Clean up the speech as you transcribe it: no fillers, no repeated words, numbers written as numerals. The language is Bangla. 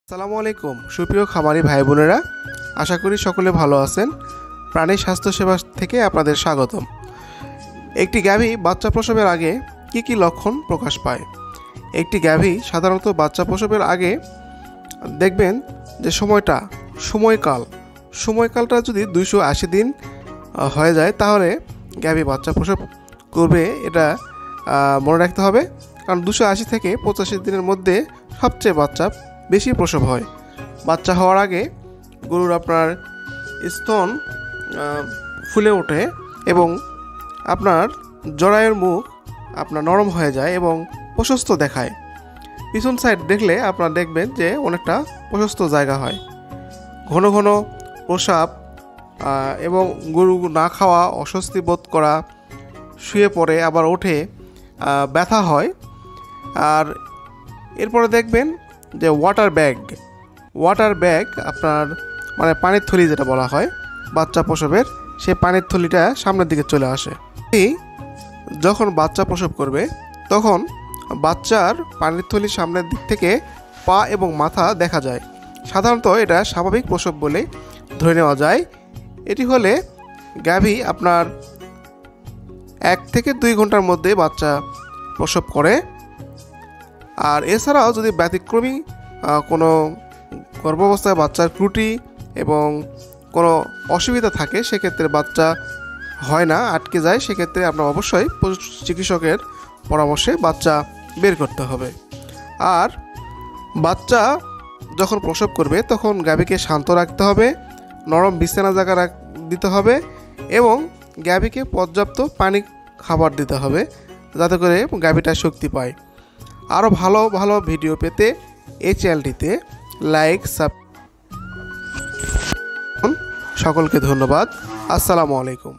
আসসালামু আলাইকুম সুপ্রিয় খামারি ভাই বোনেরা, আশা করি সকলে ভালো আছেন। প্রাণী স্বাস্থ্য সেবা থেকে আপনাদের স্বাগতম। একটি গাভী বাচ্চা প্রসবের আগে কি কি লক্ষণ প্রকাশ পায়? একটি গাভী সাধারণত বাচ্চা প্রসবের আগে দেখবেন যে সময়কালটা যদি 280 দিন হয়ে যায় তাহলে গাভী বাচ্চা প্রসব করবে, এটা মনে রাখতে হবে। কারণ 280 থেকে 85 দিনের মধ্যে সবচেয়ে বেশি প্রসব হয়। বাচ্চা হওয়ার আগে গরুর আপনার স্তন ফুলে ওঠে এবং আপনার জরায়ুর মুখ আপনার নরম হয়ে যায় এবং প্রশস্ত দেখায়। পিছন সাইড দেখলে আপনারা দেখবেন যে অনেকটা প্রশস্ত জায়গা হয়। ঘন ঘন প্রসাব এবং গরু না খাওয়া, অস্বস্তি বোধ করা, শুয়ে পড়ে আবার ওঠে, ব্যথা হয়। আর এরপরে দেখবেন যে ওয়াটার ব্যাগ আপনার মানে পানির থলি যেটা বলা হয় বাচ্চা প্রসবের, সেই পানির থলিটা সামনের দিকে চলে আসে। যখন বাচ্চা প্রসব করবে তখন বাচ্চার পানির থলির সামনের দিক থেকে পা এবং মাথা দেখা যায়। সাধারণত এটা স্বাভাবিক প্রসব বলে ধরে নেওয়া যায়। এটি হলে গাভী আপনার 1 থেকে 2 ঘন্টার মধ্যে বাচ্চা প্রসব করে। আর এছাড়াও যদি ব্যতিক্রমী কোনো গর্ভাবস্থায় বাচ্চার ত্রুটি এবং কোনো অসুবিধা থাকে, সেক্ষেত্রে বাচ্চা হয় না, আটকে যায়, সেক্ষেত্রে আপনার অবশ্যই চিকিৎসকের পরামর্শে বাচ্চা বের করতে হবে। আর বাচ্চা যখন প্রসব করবে তখন গাভীকে শান্ত রাখতে হবে, নরম বিছানা জায়গা দিতে হবে এবং গাভীকে পর্যাপ্ত পানি খাবার দিতে হবে যাতে করে গাভীটা শক্তি পায়। আরও ভালো ভালো ভিডিও পেতে এই চ্যানেলটিতে লাইক সকলকে ধন্যবাদ। আসসালামু আলাইকুম।